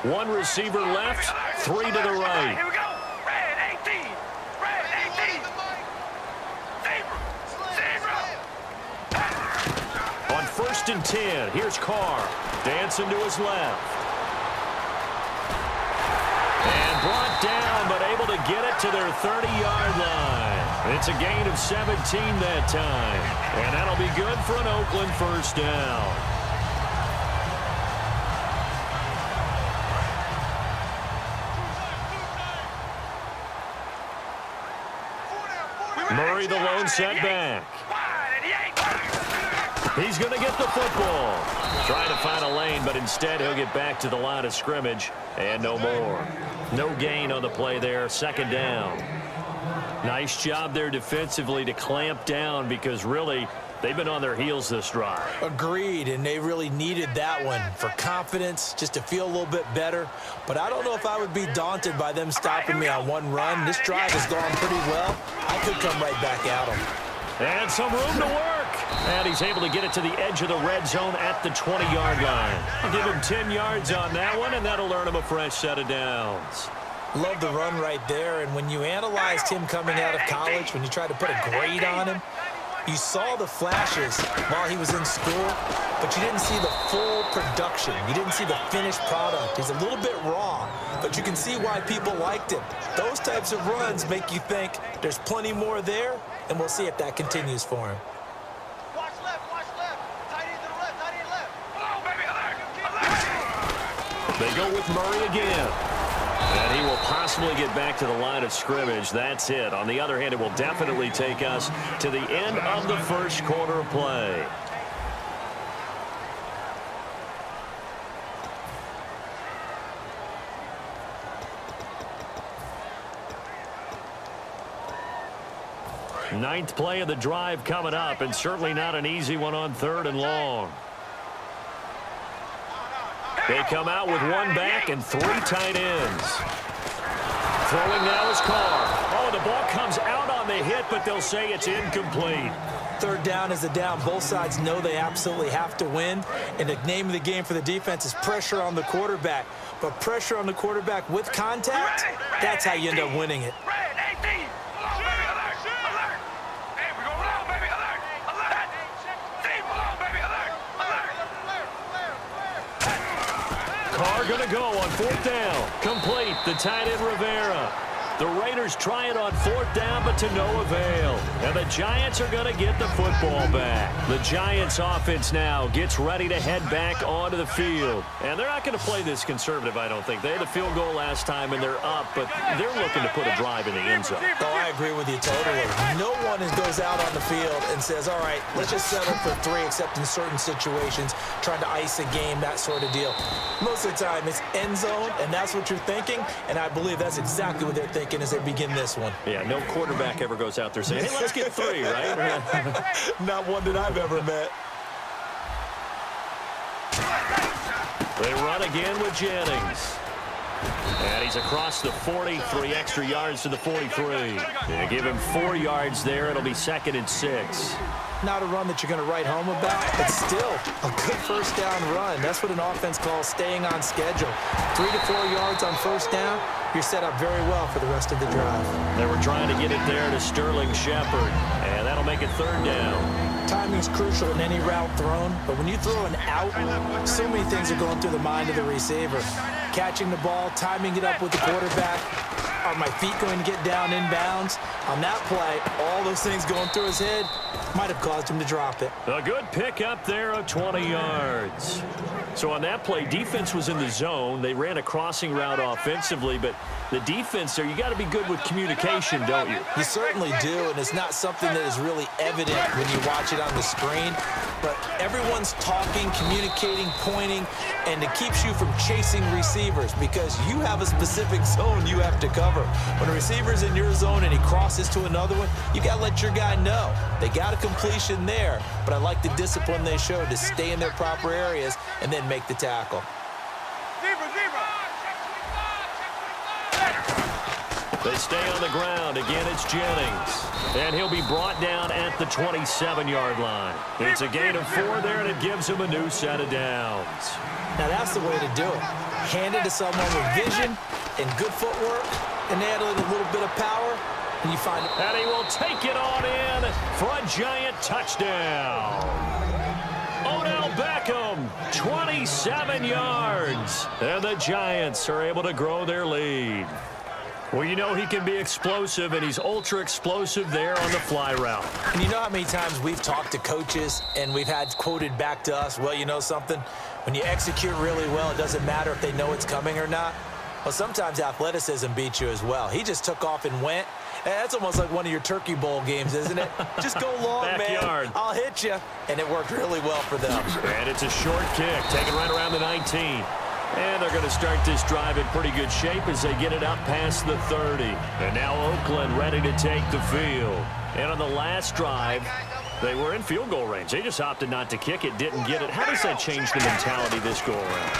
One receiver left, three to the right. Here we go. Red 18. Red 18. Zebra. On 1st and 10, here's Carr. Dancing to his left. And brought down, but able to get it to their 30-yard line. It's a gain of 17 that time. And that'll be good for an Oakland first down. Murray, the lone setback. He's going to get the football. Trying to find a lane, but instead he'll get back to the line of scrimmage. And no more. No gain on the play there. Second down. Nice job there defensively to clamp down because really they've been on their heels this drive. Agreed, and they really needed that one for confidence, just to feel a little bit better. But I don't know if I would be daunted by them stopping me on one run. This drive has gone pretty well. I could come right back at them. And some room to work. And he's able to get it to the edge of the red zone at the 20-yard line. I'll give him 10 yards on that one, and that'll earn him a fresh set of downs. Love the run right there, and when you analyzed him coming out of college, when you tried to put a grade on him, you saw the flashes while he was in school, but you didn't see the full production. You didn't see the finished product. He's a little bit raw, but you can see why people liked him. Those types of runs make you think there's plenty more there, and we'll see if that continues for him. Watch left. Tight end to the left. Tight end left. Hello, baby. Alert. They go with Murray again. And he will possibly get back to the line of scrimmage. That's it. On the other hand, it will definitely take us to the end of the first quarter of play. Ninth play of the drive coming up, and certainly not an easy one on 3rd and long. They come out with one back and 3 tight ends. Throwing now is Carr. Oh, the ball comes out on the hit, but they'll say it's incomplete. 3rd down is a down. Both sides know they absolutely have to win. And the name of the game for the defense is pressure on the quarterback. But pressure on the quarterback with contact, that's how you end up winning it. Carr going to go on 4th down. Complete. The tight end Rivera. The Raiders try it on 4th down, but to no avail. And the Giants are going to get the football back. The Giants offense now gets ready to head back onto the field. And they're not going to play this conservative, I don't think. They had a field goal last time, and they're up, but they're looking to put a drive in the end zone. Oh, I agree with you totally. No one goes out on the field and says, all right, let's just settle for 3, except in certain situations, trying to ice a game, that sort of deal. Most of the time, it's end zone, and that's what you're thinking, and I believe that's exactly what they're thinking as they begin this one. Yeah, no quarterback ever goes out there saying, hey, let's get 3, right? Not one that I've ever met. They run again with Jennings. And he's across the 40, 3 extra yards to the 43. They give him 4 yards there. It'll be 2nd and 6. Not a run that you're going to write home about, but still a good first down run. That's what an offense calls staying on schedule. 3 to 4 yards on first down, you're set up very well for the rest of the drive. They were trying to get it there to Sterling Shepard, and that'll make it 3rd down. Timing's crucial in any route thrown, but when you throw an out, so many things are going through the mind of the receiver. Catching the ball, timing it up with the quarterback. Are my feet going to get down inbounds? On that play, all those things going through his head might have caused him to drop it. A good pickup there of 20 yards. So on that play, defense was in the zone. They ran a crossing route offensively, but the defense there, you got to be good with communication, don't you? You certainly do, and it's not something that is really evident when you watch it on the screen. But everyone's talking, communicating, pointing, and it keeps you from chasing receivers because you have a specific zone you have to cover. When a receiver's in your zone and he crosses to another one, you got to let your guy know. They got a completion there, but I like the discipline they showed to stay in their proper areas and then make the tackle. They stay on the ground. Again, it's Jennings. And he'll be brought down at the 27-yard line. It's a gain of 4 there, and it gives him a new set of downs. Now, that's the way to do it. hand it to someone with vision and good footwork, and add a little bit of power, and you find it. And he will take it on in for a Giant touchdown. Odell Beckham, 27 yards. And the Giants are able to grow their lead. Well, you know he can be explosive, and he's ultra-explosive there on the fly route. And you know how many times we've talked to coaches and we've had quoted back to us, well, you know something? When you execute really well, it doesn't matter if they know it's coming or not. Well, sometimes athleticism beats you as well. He just took off and went. That's almost like one of your Turkey Bowl games, isn't it? Just go long, Backyard. man. I'll hit you. And it worked really well for them. And it's a short kick, taken right around the 19. And they're going to start this drive in pretty good shape as they get it up past the 30. And now Oakland ready to take the field. And on the last drive, they were in field goal range. They just opted not to kick it, didn't get it. How does that change the mentality this go-around?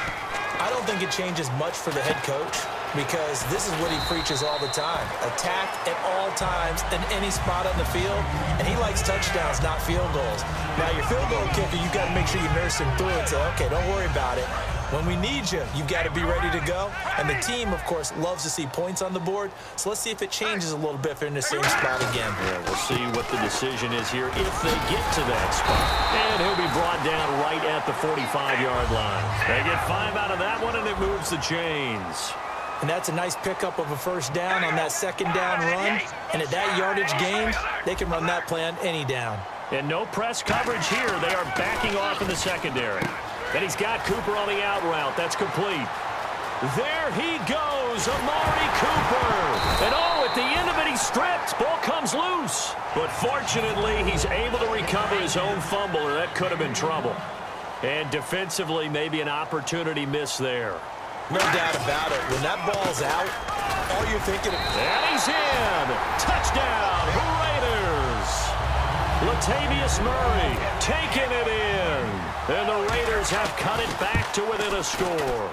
I don't think it changes much for the head coach because this is what he preaches all the time. Attack at all times in any spot on the field, and he likes touchdowns, not field goals. Now, your field goal kicker, you've got to make sure you nurse him through and say, okay, don't worry about it. When we need you, you've got to be ready to go. And the team, of course, loves to see points on the board. So let's see if it changes a little bit if they're in the same spot again. Yeah, we'll see what the decision is here if they get to that spot. And he'll be brought down right at the 45-yard line. They get 5 out of that one, and it moves the chains. And that's a nice pickup of a first down on that second down run. And at that yardage gain, they can run that play on any down. And no press coverage here. They are backing off in the secondary. And he's got Cooper on the out route. That's complete. There he goes, Amari Cooper. And at the end of it, he's stripped. Ball comes loose. But fortunately, he's able to recover his own fumble, or that could have been trouble. And defensively, maybe an opportunity miss there. No doubt about it. When that ball's out, all you're thinking of... And he's in. Touchdown, Raiders. Latavius Murray taking it in. And the Raiders have cut it back to within a score.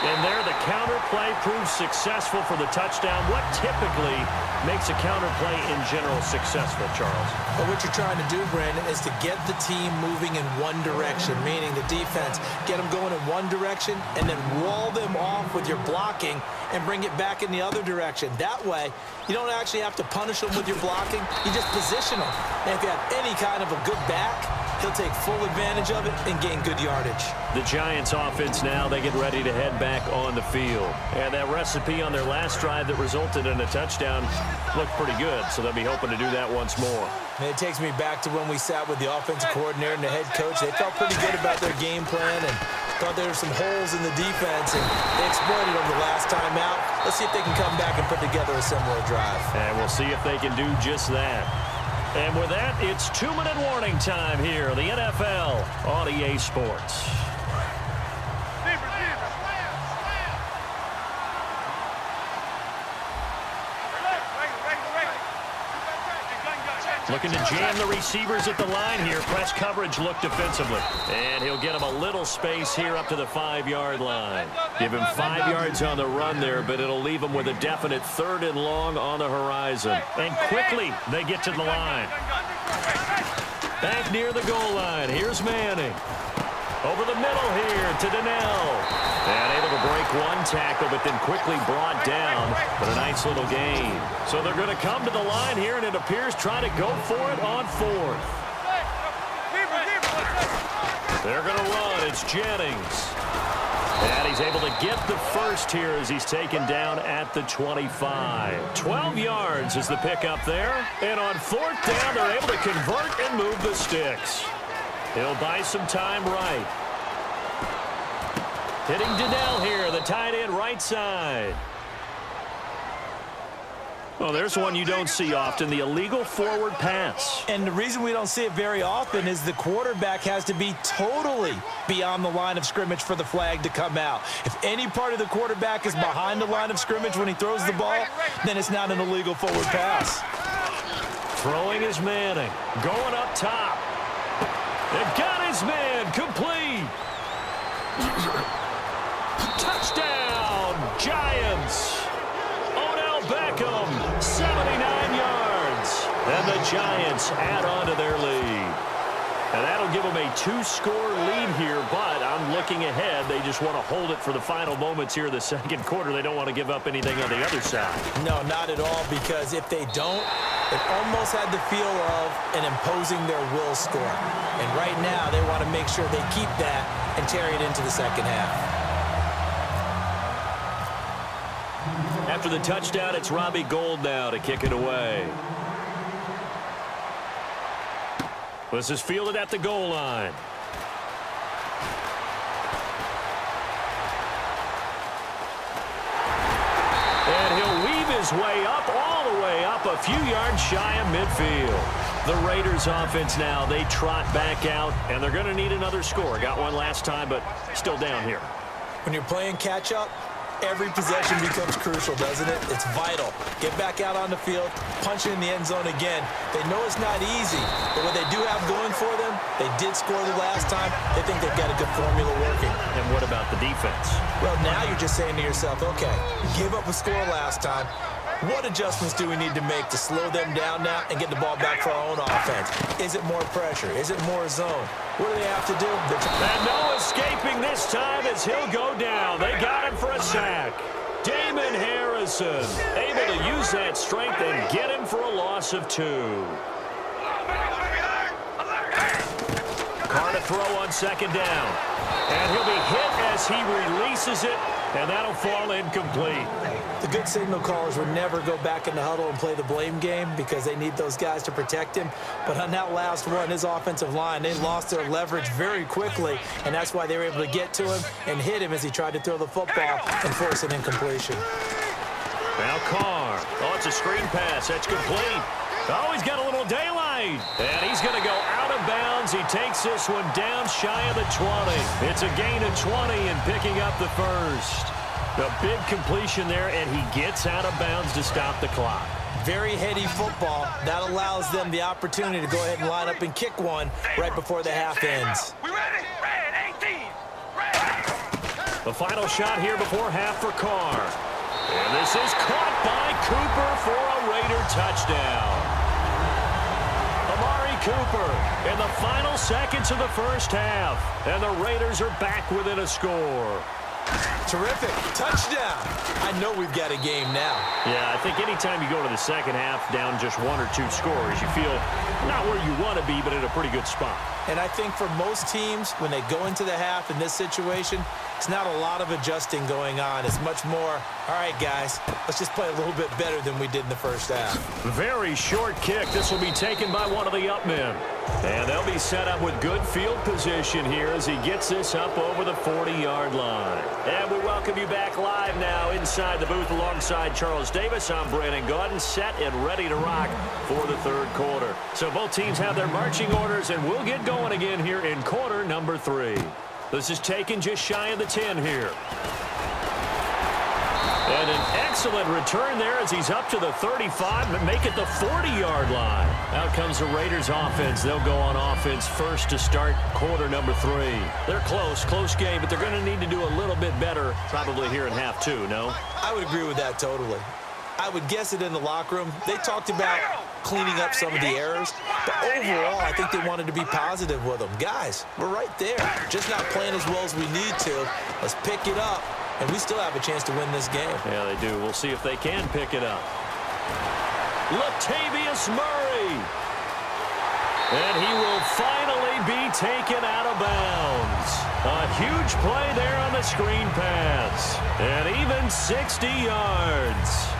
And there, the counter play proves successful for the touchdown. What typically makes a counter play in general successful, Charles? But what you're trying to do, Brandon, is to get the team moving in one direction, meaning the defense, get them going in one direction and then roll them off with your blocking and bring it back in the other direction. That way, you don't actually have to punish them with your blocking. You just position them. And if you have any kind of a good back, he'll take full advantage of it and gain good yardage. The Giants offense now, they get ready to head back on the field. And that recipe on their last drive that resulted in a touchdown looked pretty good, so they'll be hoping to do that once more. And it takes me back to when we sat with the offensive coordinator and the head coach. They felt pretty good about their game plan and thought there were some holes in the defense, and they exploited them the last time out. Let's see if they can come back and put together a similar drive. And we'll see if they can do just that. And with that, it's 2-minute warning time here on the NFL on EA Sports. Looking to jam the receivers at the line here. Press coverage look defensively. And he'll get him a little space here up to the 5-yard line. Give him 5 yards on the run there, but it'll leave him with a definite 3rd and long on the horizon. And quickly, they get to the line. Back near the goal line. Here's Manning. Over the middle here to Donnell. And able to break one tackle, but then quickly brought down. But a nice little gain. So they're going to come to the line here, and it appears trying to go for it on 4th. They're going to run. It's Jennings. And he's able to get the first here as he's taken down at the 25. 12 yards is the pickup there. And on 4th down, they're able to convert and move the sticks. He'll buy some time right. Hitting Donnell here, the tight end right side. Well, there's one you don't see often, the illegal forward pass. And the reason we don't see it very often is the quarterback has to be totally beyond the line of scrimmage for the flag to come out. If any part of the quarterback is behind the line of scrimmage when he throws the ball, then it's not an illegal forward pass. Throwing is Manning. Going up top. It got his man complete. Touchdown, Giants. Odell Beckham, 79 yards. And the Giants add on to their lead. And that'll give them a 2-score lead here, but I'm looking ahead. They just want to hold it for the final moments here in the second quarter. They don't want to give up anything on the other side. No, not at all, because if they don't, it almost had the feel of an imposing their will score. And right now, they want to make sure they keep that and carry it into the second half. After the touchdown, it's Robbie Gould now to kick it away. This is fielded at the goal line. And he'll weave his way up, all the way up, a few yards shy of midfield. The Raiders offense now, they trot back out, and they're going to need another score. Got one last time, but still down here. When you're playing catch-up, every possession becomes crucial, doesn't it? It's vital. Get back out on the field, punch it in the end zone again. They know it's not easy, but what they do have going for them, they did score the last time. They think they've got a good formula working. And what about the defense? Well, now you're just saying to yourself, okay, give up a score last time. What adjustments do we need to make to slow them down now and get the ball back for our own offense? Is it more pressure? Is it more zone? What do they have to do? And no escaping this time as he'll go down. They got him for a sack. Damon Harrison able to use that strength and get him for a loss of 2. Carr to throw on second down. And he'll be hit as he releases it, and that'll fall incomplete. The good signal callers would never go back in the huddle and play the blame game because they need those guys to protect him. But on that last one, his offensive line, they lost their leverage very quickly, and that's why they were able to get to him and hit him as he tried to throw the football and force an incompletion. Now Carr. Oh, it's a screen pass. That's complete. Oh, he's got a little daylight. And he's going to go out of bounds. He takes this one down shy of the 20. It's a gain of 20 and picking up the first. A big completion there, and he gets out of bounds to stop the clock. Very heady football. That allows them the opportunity to go ahead and line up and kick one right before the half ends. We ready? Red 18. Red. The final shot here before half for Carr. And this is caught by Cooper for a Raider touchdown. Amari Cooper in the final seconds of the first half. And the Raiders are back within a score. Terrific. Touchdown. I know we've got a game now. Yeah, I think anytime you go to the second half down just 1 or 2 scores, you feel not where you want to be, but in a pretty good spot. And I think for most teams, when they go into the half in this situation, it's not a lot of adjusting going on. It's much more, all right, guys, let's just play a little bit better than we did in the first half. Very short kick. This will be taken by one of the up men. And they'll be set up with good field position here as he gets this up over the 40-yard line. And we welcome you back live now inside the booth alongside Charles Davis. I'm Brandon Gaudin, set and ready to rock for the third quarter. So both teams have their marching orders, and we'll get going again here in quarter number 3. This is taken just shy of the 10 here. And an excellent return there as he's up to the 35, but make it the 40-yard line. Out comes the Raiders offense. They'll go on offense first to start quarter number 3. They're close game, but they're going to need to do a little bit better probably here in half 2, no? I would agree with that totally. I would guess it in the locker room. They talked about cleaning up some of the errors, but overall, I think they wanted to be positive with them. Guys, we're right there. Just not playing as well as we need to. Let's pick it up, and we still have a chance to win this game. Yeah, they do. We'll see if they can pick it up. Latavius Murray. And he will finally be taken out of bounds. A huge play there on the screen pass. And even 60 yards.